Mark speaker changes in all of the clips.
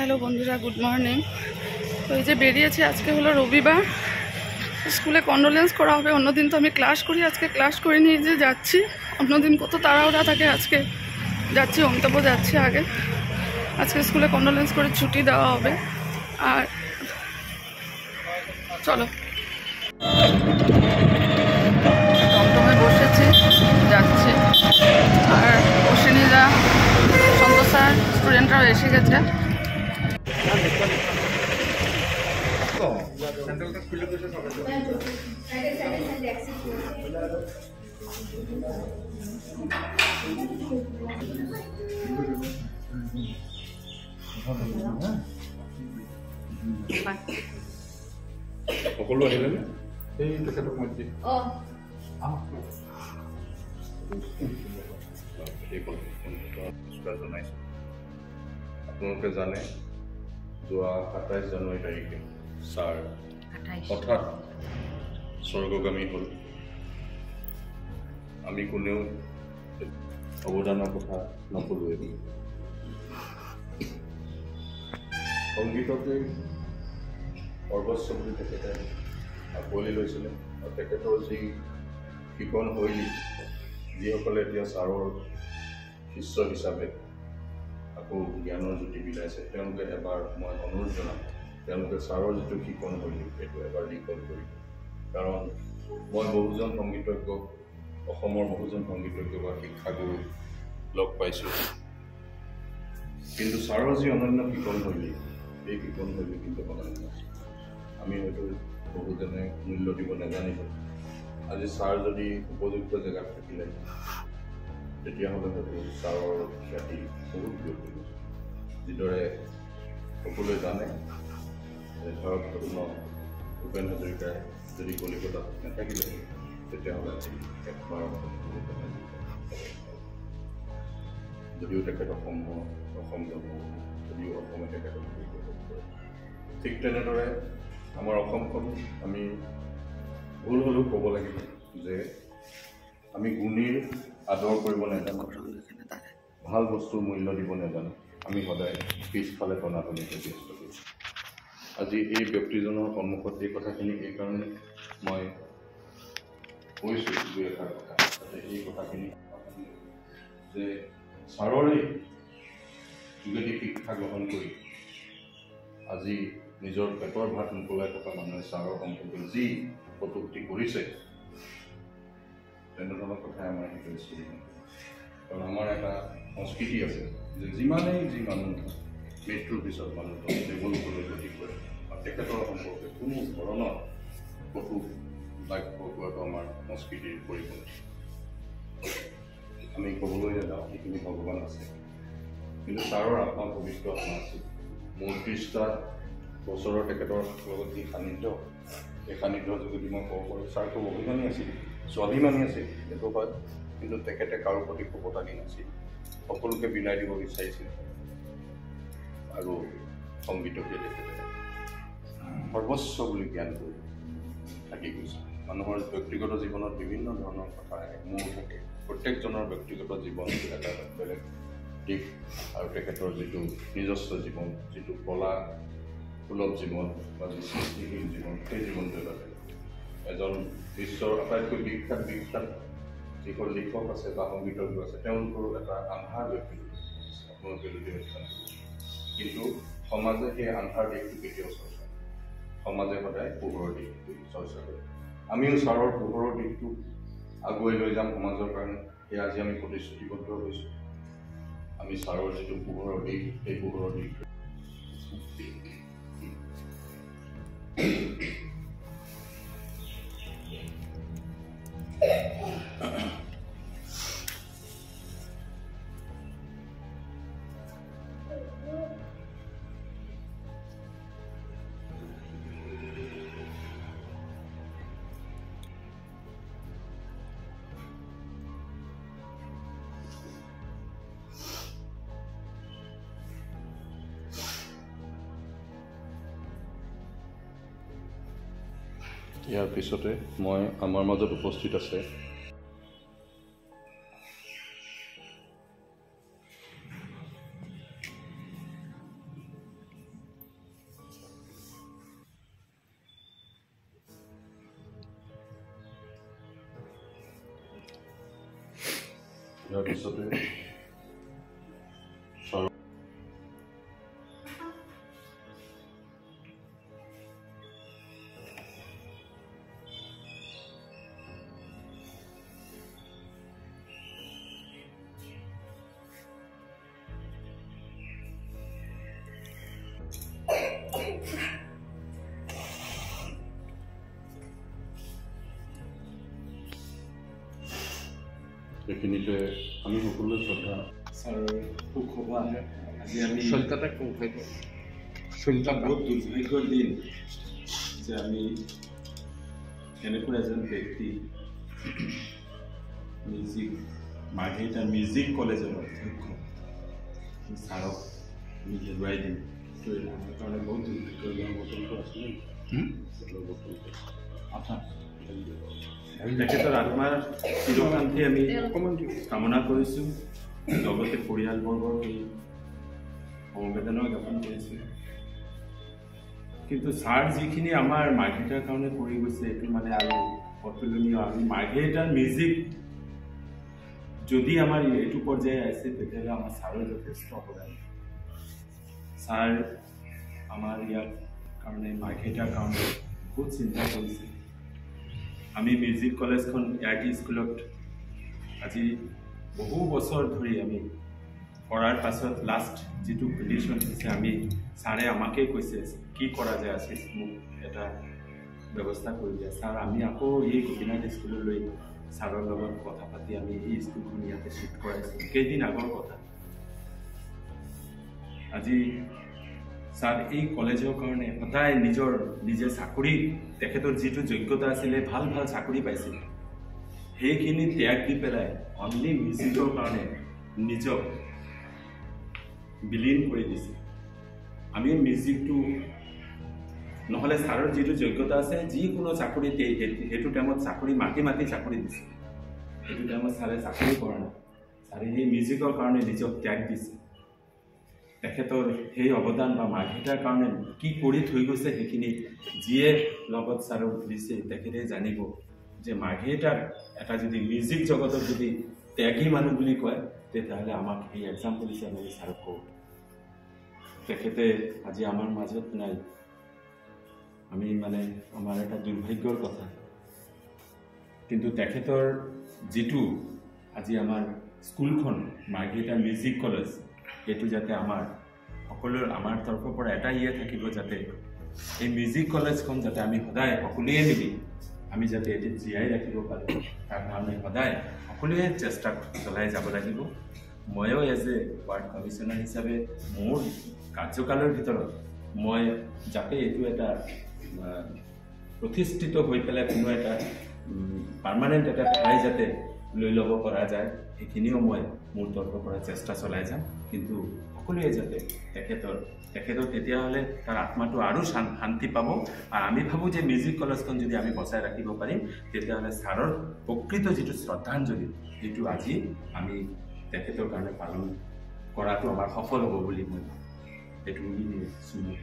Speaker 1: Hello বন্ধুরা, good morning. তো এই যে বেরিয়েছি, আজকে হলো রবিবার, স্কুলে কন্ডোলেন্স করা হবে। অন্যদিন তো আমি ক্লাস করি, আজকে ক্লাস করে নিয়ে যে যাচ্ছি। অন্যদিন কত তাড়াহুড়া থাকে, আজকে যাচ্ছি অমিতাভ যাচ্ছি আগে। আজকে স্কুলে কন্ডোলেন্স করে ছুটি দেওয়া হবে। আর চলো টমটমে বসেছি, যাচ্ছি। আর অশ্বিনীরা, সন্তোষ স্যার, স্টুডেন্টরাও এসে গেছে।
Speaker 2: সকলো আহিলে নে এই তেখেতক মাতি জনাইছোঁ। আপোনালোকে জানে যোৱা ২৭ জানুৱাৰী তাৰিখে ছাৰ হঠাৎ স্বৰ্গগামী হ'ল। আমি কোনেও অৱদানৰ কথা নকলোৱে। সংগীতকে সৰ্বস্ব বুলি তেখেতে আঁকোৱালি লৈছিলে। আৰু তেখেতৰ যি শিকন শৈলী, যিসকলে এতিয়া ছাৰৰ শিষ্য হিচাপে আকৌ জ্ঞানৰ জ্যোতি বিলাইছে, তেওঁলোকে এবাৰ মই অনুৰোধ জনাম, তেওঁলোকে ছাৰৰ যিটো শিকন শৈলী সেইটো এবাৰ ৰিকল কৰিব। কাৰণ মই বহুজন সংগীতজ্ঞ, অসমৰ বহুজন সংগীতজ্ঞ বা শিক্ষাগুৰু লগ পাইছোঁ, কিন্তু ছাৰৰ যি অনন্য শিকন শৈলী, এই শিকন শৈলী কিন্তু অনন্য। আমি হয়তো বহুজনে মূল্য দিব নাজানিব। আজি ছাৰ যদি উপযুক্ত জেগাত থাকিলে তেতিয়াহ'লে হয়তো ছাৰৰ খ্যাতি বহুত দূৰ। যিদৰে সকলোৱে জানে যে ধৰক ভূপেন হাজৰিকাই যদি কলিকতাত নাথাকিলে তেতিয়াহ'লে একবাৰ যদিও তেখেত অসম যদিও অসমে তেখেতক ঠিক তেনেদৰে আমাৰ অসমখন আমি ভুল হ'লেও ক'ব লাগিব যে আমি গুণীৰ আদৰ কৰিব নাজানো, ভাল বস্তুৰ মূল্য দিব নাজানো। আমি সদায় পিছফালে টনাটনিকৈ ব্যস্ত কৰিছোঁ। আজি এই ব্যক্তিজনৰ সন্মুখত এই কথাখিনি এইকাৰণে মই কৈছোঁ দুই এষাৰ কথা, যাতে এই কথাখিনি যে ছাৰৰে যোগেদি শিক্ষা গ্ৰহণ কৰি আজি নিজৰ পেটৰ ভাত মোকলাই থকা মানুহে ছাৰৰ সম্পৰ্কে যি কটুক্তি কৰিছে, তেনেধৰণৰ কথাই আমাৰ শিকাইছে। কাৰণ আমাৰ এটা সংস্কৃতি আছে যে যিমানেই যি মানুহ মৃত্যুৰ পিছত মানুহ দেৱলোকলৈ গতি কৰে, আৰু তেখেতৰ সম্পৰ্কে কোনো ধৰণৰ কটু বাক্য কোৱাটো আমাৰ সংস্কৃতিৰ পৰিপন্থী। আমি ক'বলৈ নাযাওঁ, সেইখিনি ভগৱান আছে, কিন্তু ছাৰৰ আত্মা পবিত্ৰ আত্মা আছিল। মোৰ ৩০টা বছৰৰ তেখেতৰ লগত যি সান্নিধ্য, এই সান্নিধ্যৰ যোগেদি মই ক'ব পাৰোঁ ছাৰ খুব অভিমানী আছিল, স্বাভিমানী আছিল, সেইটো হয়, কিন্তু তেখেতে কাৰো প্ৰতি কপটা দি নাছিল, সকলোকে বিলাই দিব বিচাৰিছিল। আৰু সংগীতকে তেখেতে সৰ্বস্ব বুলি জ্ঞান কৰি থাকি গৈছে। মানুহৰ ব্যক্তিগত জীৱনত বিভিন্ন ধৰণৰ কথা মোৰ থাকে, প্ৰত্যেকজনৰ ব্যক্তিগত জীৱন এটা বেলেগ দিশ, আৰু তেখেতৰ যিটো নিজস্ব জীৱন, যিটো কলা সুলভ জীৱন বা সৃষ্টিশীল জীৱন, সেই জীৱনটো এটা এজন বিশ্বৰ আটাইতকৈ বিখ্যাত যিসকল লিখক আছে বা সংগীতজ্ঞ আছে, তেওঁলোকৰ এটা আন্ধাৰ ব্যক্তি আপোনালোকে যদি অধ্যয়ন কৰে। কিন্তু সমাজে সেই আন্ধাৰ দিশটো কেতিয়াও চৰ্চা কৰে, সমাজে সদায় পোহৰৰ দিশটো চৰ্চা কৰে। আমিও ছাৰৰ পোহৰৰ দিশটো আগুৱাই লৈ যাম সমাজৰ কাৰণে, সেয়া আজি আমি প্ৰতিশ্ৰুতিবদ্ধ হৈছোঁ। আমি ছাৰৰ যিটো পোহৰৰ দিশ, সেই পোহৰৰ দিশটো ইয়াৰ পিছতে মই আমাৰ মাজত উপস্থিত আছে ইয়াৰ পিছতে এইখিনিতে আমি সকলোৱে শ্ৰদ্ধা
Speaker 3: ছাৰৰ সুখবৰ আজি আমি
Speaker 4: সুলতা
Speaker 3: বহুত দুৰ্ভাগ্যৰ দিন যে আমি এনেকুৱা এজন ব্যক্তি মাৰ্ঘেৰিটা মিউজিক কলেজৰ অধ্যক্ষ ছাৰক আমি হেৰুৱাই দিম। এইটো আমাৰ কাৰণে বহুত দুৰ্ভাগ্যৰ
Speaker 2: বটলটো আছিলে
Speaker 3: তেখেতৰ আত্মাৰ চিৰশান্তি আমি কামনা কৰিছোঁ, লগতে পৰিয়ালবৰ্গৰ এই সমবেদনাও জ্ঞাপন কৰিছোঁ। কিন্তু ছাৰ যিখিনি আমাৰ মাৰ্ঘেৰিটাৰ কাৰণে কৰি গৈছে এইটো মানে আৰু অতুলনীয়। আমি মাৰ্ঘেৰিটাৰ মিউজিক যদি আমাৰ এইটো পৰ্যায়ে আছে তেতিয়াহ'লে আমাৰ ছাৰৰ যথেষ্ট অৱদান। ছাৰ আমাৰ ইয়াৰ কাৰণে মাৰ্ঘেৰিটাৰ কাৰণে বহুত চিন্তা কৰিছে। আমি মিউজিক কলেজখন ART স্কুলত আজি বহু বছৰ ধৰি আমি কৰাৰ পাছত লাষ্ট যিটো কণ্ডিশ্যন হৈছে আমি ছাৰে আমাকেই কৈছে কি কৰা যায় আশিস মোক এটা ব্যৱস্থা কৰি দিয়া। ছাৰ আমি আকৌ এই গোপীনাথ স্কুললৈ ছাৰৰ লগত কথা পাতি আমি এই স্কুলখন ইয়াতে শিফ্ট কৰাইছোঁ। কেইদিন আগৰ কথা। আজি ছাৰ এই কলেজৰ কাৰণে সদায় নিজে চাকৰি তেখেতৰ যিটো যোগ্যতা আছিলে ভাল ভাল চাকৰি পাইছিল সেইখিনি ত্যাগ দি পেলাই অনলি মিউজিকৰ কাৰণে নিজক বিলীন কৰি দিছে। আমি মিউজিকটো নহ'লে ছাৰৰ যিটো যোগ্যতা আছে যিকোনো চাকৰি সেইটো টাইমত চাকৰি মাতি চাকৰি দিছে। সেইটো টাইমত ছাৰে চাকৰি কৰা নাই, ছাৰে সেই মিউজিকৰ কাৰণে নিজক ত্যাগ দিছে। তেখেতৰ সেই অৱদান বা মাৰ্ঘেৰিটাৰ কাৰণে কি কৰি থৈ গৈছে সেইখিনি যিয়ে লগত ছাৰক দিছে তেখেতে জানিব যে মাৰ্ঘেৰিটাৰ এটা যদি মিউজিক জগতত যদি ত্যাগী মানুহ বুলি কয় তেতিয়াহ'লে আমাক এই এক্সাম্পল হিচাপে আমি ছাৰক কওঁ। তেখেতে আজি আমাৰ মাজত নাই, আমি মানে আমাৰ এটা দুৰ্ভাগ্যৰ কথা। কিন্তু তেখেতৰ যিটো আজি আমাৰ স্কুলখন মাৰ্ঘেৰিটা মিউজিক কলেজ এইটো যাতে আমাৰ তৰফৰ পৰা এটা থাকিব যাতে এই মিউজিক কলেজখন যাতে আমি সদায় সকলোৱে মিলি আমি যাতে এটি জীয়াই ৰাখিব পাৰোঁ তাৰ কাৰণে সদায় সকলোৱে চেষ্টা চলাই যাব লাগিব। ময়ো এজ এ ৱাৰ্ড কমিশ্যনাৰ হিচাপে মোৰ কাৰ্যকালৰ ভিতৰত মই যাতে এইটো এটা প্ৰতিষ্ঠিত হৈ পেলাই কোনো এটা পাৰ্মানেণ্ট এটা ঠাই যাতে লৈ ল'ব পৰা যায় সেইখিনিও মই মোৰ তৰফৰ পৰা চেষ্টা চলাই যাম। কিন্তু সকলোৱে যাতে তেখেতৰ তেতিয়াহ'লে তাৰ আত্মাটো আৰু শান্তি পাব। আৰু আমি ভাবোঁ যে মিউজিক কলেজখন যদি আমি বচাই ৰাখিব পাৰিম তেতিয়াহ'লে ছাৰৰ প্ৰকৃত যিটো শ্ৰদ্ধাঞ্জলি সেইটো আজি আমি তেখেতৰ কাৰণে পালন কৰাটো আমাৰ সফল হ'ব বুলি মই এইটো চুমু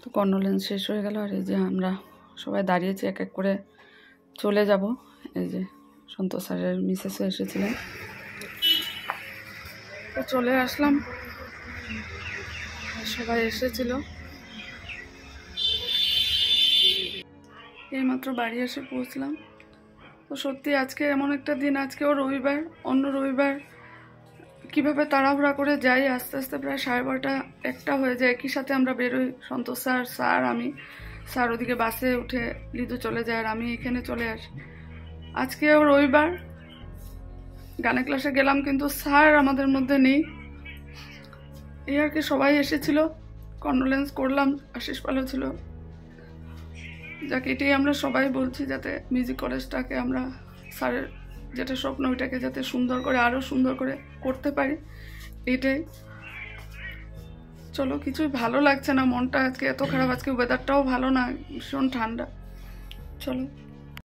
Speaker 1: তো কন্ডোলেন্স শেষ হয়ে গেল। আর এই যে আমরা সবাই দাঁড়িয়েছি এক এক করে চলে যাব। এই যে সন্তোষ স্যারের মিসেসও এসেছিলেন। তো তো চলে আসলাম, সবাই এসেছিল। এইমাত্র বাড়ি এসে পৌঁছলাম। তো সত্যি আজকে এমন একটা দিন, আজকেও রবিবার, অন্য রবিবার কীভাবে তাড়াহুড়া করে যাই, আস্তে আস্তে প্রায় 12:30 1টা হয়ে যায়। একই সাথে আমরা বেরোই, সন্তোষ স্যার আমি। স্যার ওদিকে বাসে উঠে লিদু চলে যায় আর আমি এখানে চলে আসি। আজকেও রবিবার, গানের ক্লাসে গেলাম কিন্তু স্যার আমাদের মধ্যে নেই। এই আর কি, সবাই এসেছিল, কন্ডোলেন্স করলাম, আশিস পালও ছিল। যাকে এটাই আমরা সবাই বলছি, যাতে মিউজিক কলেজটাকে আমরা স্যারের যেটা স্বপ্ন ওইটাকে যাতে সুন্দর করে, আরও সুন্দর করে করতে পারি, এইটাই। চলো, কিছুই ভালো লাগছে না, মনটা আজকে এত খারাপ। আজকে ওয়েদারটাও ভালো না, ভীষণ ঠান্ডা। চলো।